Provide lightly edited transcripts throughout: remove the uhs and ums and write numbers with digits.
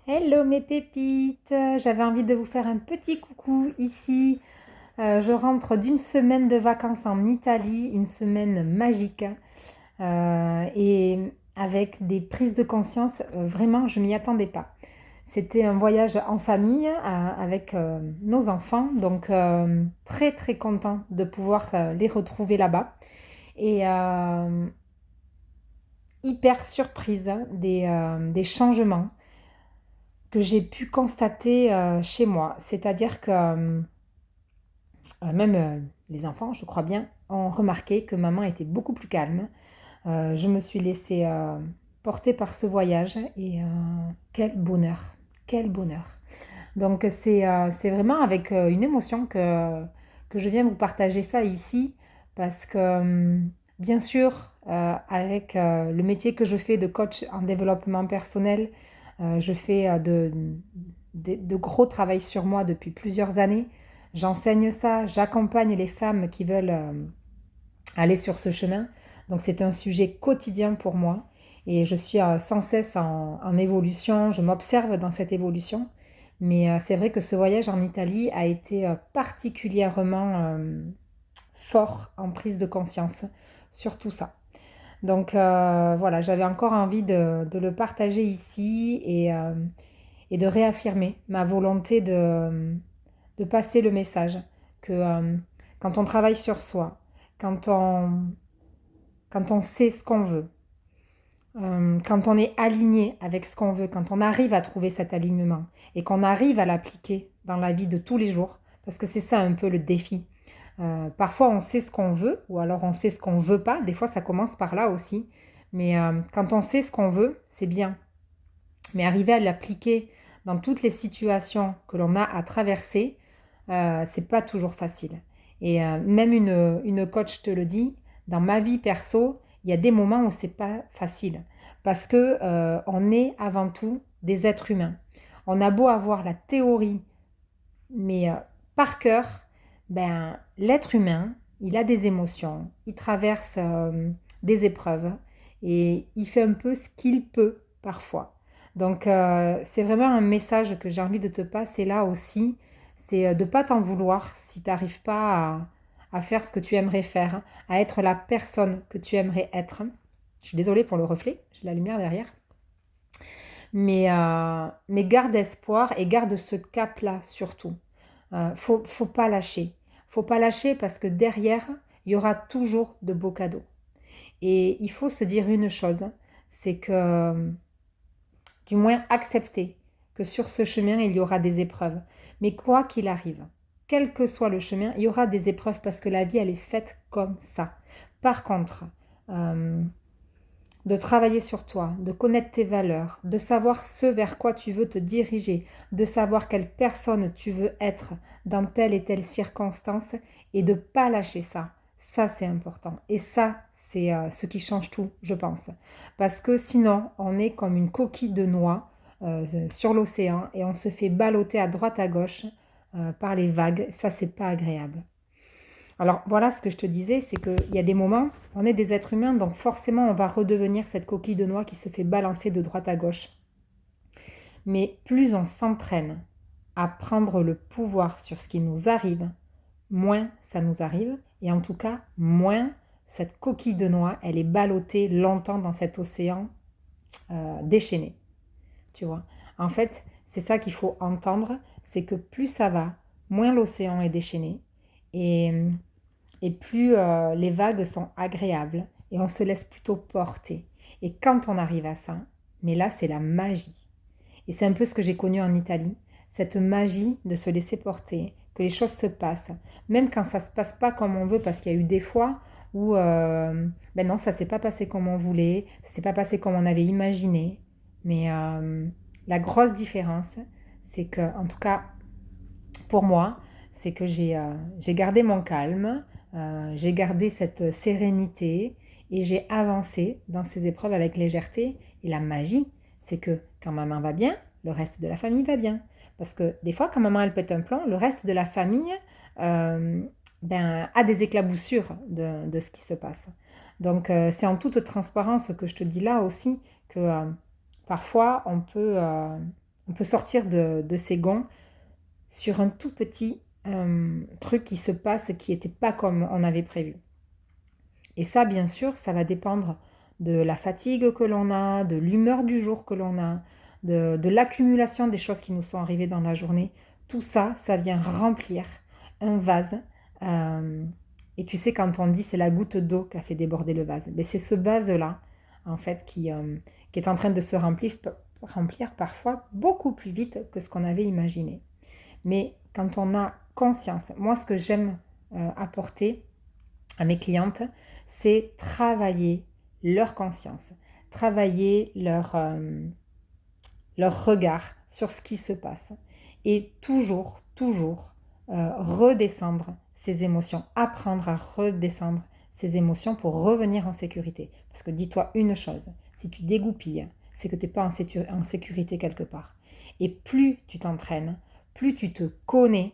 Hello mes pépites, j'avais envie de vous faire un petit coucou ici. Je rentre d'une semaine de vacances en Italie, une semaine magique et avec des prises de conscience, vraiment je m'y attendais pas. C'était un voyage en famille avec nos enfants, donc très très content de pouvoir les retrouver là-bas et hyper surprise hein, des changements que j'ai pu constater chez moi. C'est-à-dire que même les enfants, je crois bien, ont remarqué que maman était beaucoup plus calme. Je me suis laissée porter par ce voyage et quel bonheur, quel bonheur. Donc c'est vraiment avec une émotion que je viens vous partager ça ici parce que bien sûr avec le métier que je fais de coach en développement personnel, je fais de gros travail sur moi depuis plusieurs années. J'enseigne ça, j'accompagne les femmes qui veulent aller sur ce chemin. Donc c'est un sujet quotidien pour moi et je suis sans cesse en évolution, je m'observe dans cette évolution. Mais c'est vrai que ce voyage en Italie a été particulièrement fort en prise de conscience sur tout ça. Donc voilà, j'avais encore envie de le partager ici et de réaffirmer ma volonté de passer le message que quand on travaille sur soi, quand on, quand on sait ce qu'on veut, quand on est aligné avec ce qu'on veut, quand on arrive à trouver cet alignement et qu'on arrive à l'appliquer dans la vie de tous les jours, parce que c'est ça un peu le défi. Parfois on sait ce qu'on veut ou alors on sait ce qu'on veut pas, des fois ça commence par là aussi, mais quand on sait ce qu'on veut, c'est bien. Mais arriver à l'appliquer dans toutes les situations que l'on a à traverser, c'est pas toujours facile. Et même une coach te le dit, dans ma vie perso, il y a des moments où c'est pas facile. Parce que on est avant tout des êtres humains. On a beau avoir la théorie, mais par cœur, ben, l'être humain, il a des émotions, il traverse des épreuves et il fait un peu ce qu'il peut parfois. Donc c'est vraiment un message que j'ai envie de te passer là aussi, c'est de ne pas t'en vouloir si tu n'arrives pas à faire ce que tu aimerais faire, à être la personne que tu aimerais être. Je suis désolée pour le reflet, j'ai la lumière derrière. Mais garde espoir et garde ce cap-là surtout. Faut pas lâcher. Faut pas lâcher parce que derrière, il y aura toujours de beaux cadeaux. Et il faut se dire une chose, c'est que du moins accepter que sur ce chemin, il y aura des épreuves. Mais quoi qu'il arrive, quel que soit le chemin, il y aura des épreuves parce que la vie, elle est faite comme ça. Par contre, euh, de travailler sur toi, de connaître tes valeurs, de savoir ce vers quoi tu veux te diriger, de savoir quelle personne tu veux être dans telle et telle circonstance et de ne pas lâcher ça. Ça, c'est important. Et ça, c'est ce qui change tout, je pense. Parce que sinon, on est comme une coquille de noix sur l'océan et on se fait balloter à droite à gauche par les vagues. Ça, c'est pas agréable. Alors voilà ce que je te disais, c'est qu'il y a des moments, on est des êtres humains, donc forcément on va redevenir cette coquille de noix qui se fait balancer de droite à gauche. Mais plus on s'entraîne à prendre le pouvoir sur ce qui nous arrive, moins ça nous arrive, et en tout cas, moins cette coquille de noix, elle est ballottée longtemps dans cet océan déchaîné. Tu vois. En fait, c'est ça qu'il faut entendre, c'est que plus ça va, moins l'océan est déchaîné, et plus les vagues sont agréables et on se laisse plutôt porter. Et quand on arrive à ça, mais là c'est la magie. Et c'est un peu ce que j'ai connu en Italie, cette magie de se laisser porter, que les choses se passent, même quand ça se passe pas comme on veut, parce qu'il y a eu des fois où ben non, ça s'est pas passé comme on voulait, ça s'est pas passé comme on avait imaginé. Mais la grosse différence, c'est que, en tout cas pour moi, c'est que j'ai gardé mon calme, j'ai gardé cette sérénité et j'ai avancé dans ces épreuves avec légèreté. Et la magie, c'est que quand maman va bien, le reste de la famille va bien. Parce que des fois, quand maman elle pète un plomb, le reste de la famille euh, a des éclaboussures de ce qui se passe. Donc c'est en toute transparence que je te dis là aussi que parfois on peut On peut sortir de ses gonds sur un tout petit truc qui se passe qui n'était pas comme on avait prévu. Et ça, bien sûr, ça va dépendre de la fatigue que l'on a, de l'humeur du jour que l'on a, de l'accumulation des choses qui nous sont arrivées dans la journée. Tout ça, ça vient remplir un vase. euh, et tu sais, quand on dit c'est la goutte d'eau qui a fait déborder le vase, mais c'est ce vase-là, en fait, qui est en train de se remplir parfois beaucoup plus vite que ce qu'on avait imaginé. Mais quand on a conscience, moi, ce que j'aime apporter à mes clientes, c'est travailler leur conscience, travailler leur regard sur ce qui se passe. Et toujours, toujours redescendre ces émotions, apprendre à redescendre ces émotions pour revenir en sécurité. Parce que dis-toi une chose, si tu dégoupilles, c'est que tu n'es pas en sécurité quelque part. Et plus tu t'entraînes, plus tu te connais,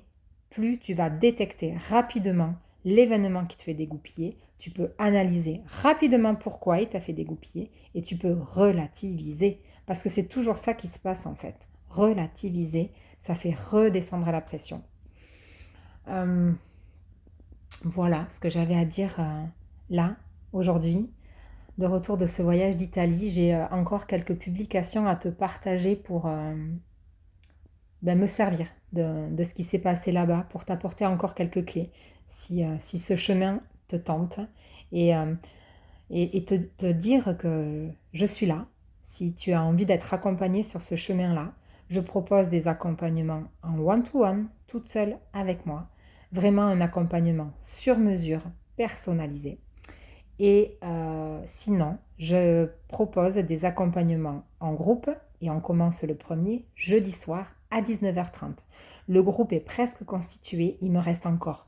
plus tu vas détecter rapidement l'événement qui te fait dégoupiller. Tu peux analyser rapidement pourquoi il t'a fait dégoupiller et tu peux relativiser. Parce que c'est toujours ça qui se passe en fait. Relativiser, ça fait redescendre la pression. Voilà ce que j'avais à dire là, aujourd'hui. De retour de ce voyage d'Italie, j'ai encore quelques publications à te partager pour me servir de ce qui s'est passé là-bas, pour t'apporter encore quelques clés, si ce chemin te tente. Et, euh, et te dire que je suis là. Si tu as envie d'être accompagné sur ce chemin-là, je propose des accompagnements en one-to-one, toute seule avec moi. Vraiment un accompagnement sur mesure, personnalisé. Et sinon, je propose des accompagnements en groupe et on commence le premier jeudi soir à 19h30. Le groupe est presque constitué, il me reste encore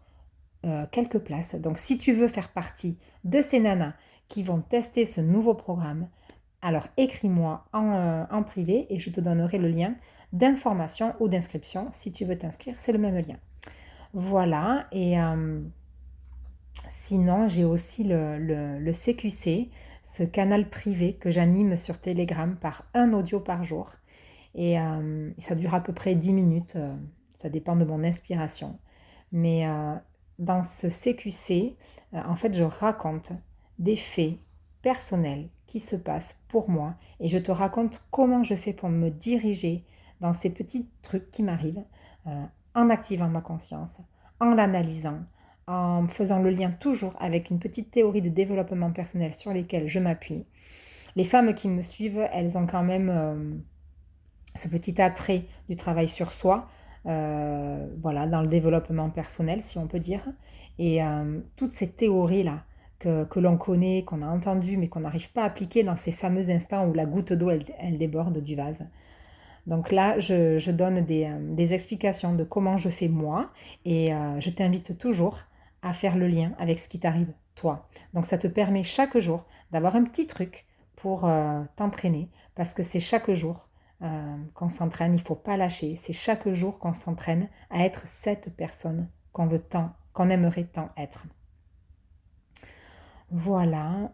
quelques places. Donc si tu veux faire partie de ces nanas qui vont tester ce nouveau programme, alors écris-moi en privé et je te donnerai le lien d'information ou d'inscription. Si tu veux t'inscrire, c'est le même lien. Voilà, et sinon j'ai aussi le CQC, ce canal privé que j'anime sur Telegram par un audio par jour. Et ça dure à peu près 10 minutes, ça dépend de mon inspiration. Mais dans ce CQC, en fait, je raconte des faits personnels qui se passent pour moi et je te raconte comment je fais pour me diriger dans ces petits trucs qui m'arrivent en activant ma conscience, en l'analysant, en faisant le lien toujours avec une petite théorie de développement personnel sur lesquelles je m'appuie. Les femmes qui me suivent, elles ont quand même ce petit attrait du travail sur soi, voilà, dans le développement personnel, si on peut dire. Et toutes ces théories-là que l'on connaît, qu'on a entendues, mais qu'on n'arrive pas à appliquer dans ces fameux instants où la goutte d'eau, elle déborde du vase. Donc là, je donne des explications de comment je fais moi, et je t'invite toujours à faire le lien avec ce qui t'arrive toi. Donc ça te permet chaque jour d'avoir un petit truc pour t'entraîner, parce que c'est chaque jour qu'on s'entraîne, il ne faut pas lâcher. C'est chaque jour qu'on s'entraîne à être cette personne qu'on veut tant, qu'on aimerait tant être. Voilà,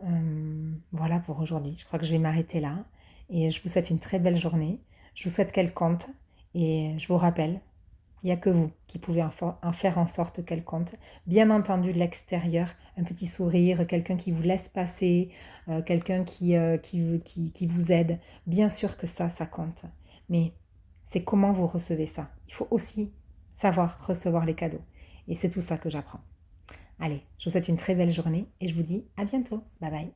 voilà pour aujourd'hui. Je crois que je vais m'arrêter là. Et je vous souhaite une très belle journée. Je vous souhaite qu'elle compte. Et je vous rappelle, il n'y a que vous qui pouvez en faire en sorte qu'elle compte. Bien entendu, de l'extérieur, un petit sourire, quelqu'un qui vous laisse passer, quelqu'un qui vous aide. Bien sûr que ça compte. Mais c'est comment vous recevez ça. Il faut aussi savoir recevoir les cadeaux. Et c'est tout ça que j'apprends. Allez, je vous souhaite une très belle journée et je vous dis à bientôt. Bye bye.